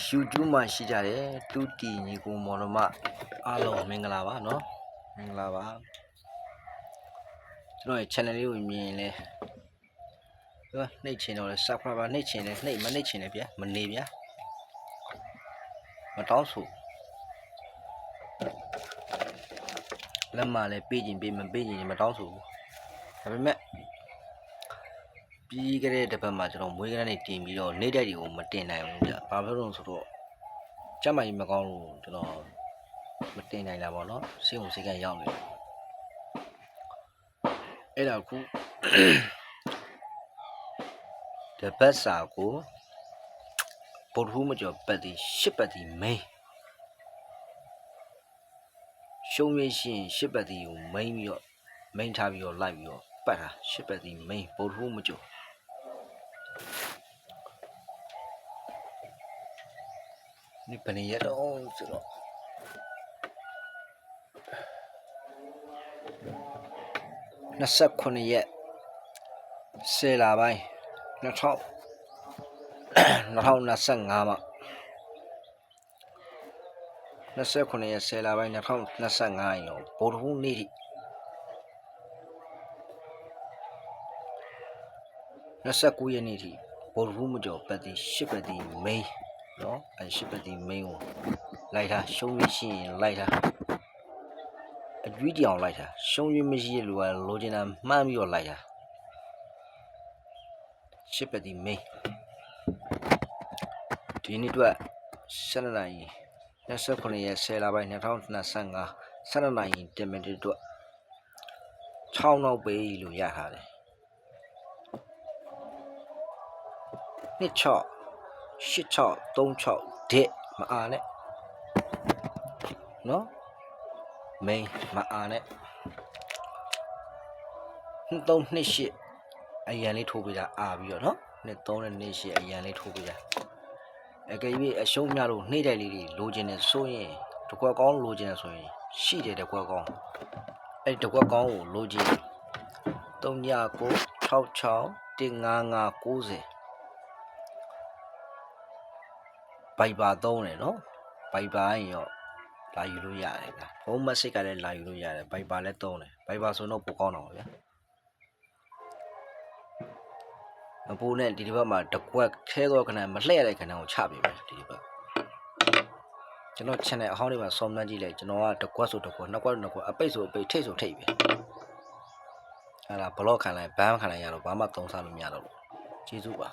YouTube မှာရှိကြတယ်တူတီညီကိုမော်တော်မအားလုံးမင်္ဂလာပါနော်မင်္ဂလာပါကျွန်တော်ရဲ့ channel လေးကိုမြင်လဲနှိပ်ချင်တော့လဲ subscriber နှိပ်ချင်လဲနှိပ်မနှိပ်ချင်လဲဗျာမနေဗျာမတောင်းဆိုလက်မလဲပေးခြင်းပေးမပေးခြင်းမတောင်းဆိုဘူးဒါပေမဲ့ပြီးခဲ့တဲ့တစ်ပတ်မှာကျွန်တော်မွေးကလေးနေတင်ပြီးတော့နေ့တိုက်တွေကိုမတင်နိုင်ဘူးဗျဘာဖြစ်လို့ဆိုတော့ကျမကြီးမကောင်းလို့ကျွန်တော်မတင်နိုင်တာပေါ့နော်စေုံစေကရောက်နေအဲ့ဒါခုတပတ်စာကိုပုတ်ထူးမကျော်ပတ်တီ10ပတ်တီမိန်ရှုံးရရှိရင်10ပတ်တီကိုမိန်ပြီးတော့မိန်ထားပြီးတော့လိုက်ပြီးတော့ပတ်တာ10ပတ်တီမိန်ပုတ်ထူးမကျော်ဒီပနေရတော့ဆိုတော့29ရက်10လပိုင်း2025မှာ29ရက်10လပိုင်း2025ရောဗုဒ္ဓဟူးနေ့ထိ29ရက်နေ့ထိဗုဒ္ဓဟူးမကျော်ပတ်တီ10ပတ်တီမိန်နော်အဲ10ပတ်တီမိန်ကိုလိုက်တာရှုံးရရှိရင်လိုက်တာအကျွေးတောင်လိုက်တာရှုံးရမရှိတဲ့လူကလိုချင်တာမှန်းပြီးတော့လိုက်တာ10ပတ်တီမိန်ဒီနေ့တော့12နာရီ29ရက်10လပိုင်း2025 12နာရီ10မိနစ်တော့6နောက်ပေးလို့ရထားတယ်26 86 36ဒစ်မအားနဲ့နော်မိန်မအားနဲ့328အရန်လေးထိုးပေးတာအားပြီးတော့နော်328အရန်လေးထိုးပေးတာအကယ်၍အရှုံးများလို့နှိမ့်တိုက်လေးတွေလိုချင်တယ်ဆိုရင်တကွက်ကောင်းလိုချင်တယ်ဆိုရင်ရှိတယ်တကွက်ကောင်းအဲ့တကွက်ကောင်းကိုလိုချင်39661590ဘိုက်ပါသုံးတယ်နော်ဘိုက်ပါရင်ရောလာယူလို့ရတယ်ဗျာဘုံမစစ်ကလည်းလာယူလို့ရတယ်ဘိုက်ပါလည်းသုံးတယ်ဘိုက်ပါဆိုတော့ပိုကောင်းတော့ဗျာအပူနဲ့ဒီတစ်ပတ်မှာတကွက်ခဲသောခဏမလှည့်ရတဲ့ခဏကိုချပြီပဲဒီတစ်ပတ်ကျွန်တော် channel အဟောင်းတွေမှာစုံစမ်းကြည့်လိုက်ကျွန်တော်ကတကွက်ဆိုတကွက်နှစ်ကွက်နှစ်ကွက်အပိတ်ဆိုအပိတ်ထိတ်ဆိုထိတ်ပဲအဲ့ဒါဘလော့ခံလိုက်ဘန်းခံလိုက်ရတော့ဘာမှသုံးစားလို့မရတော့ဘူးကျေးဇူးပါ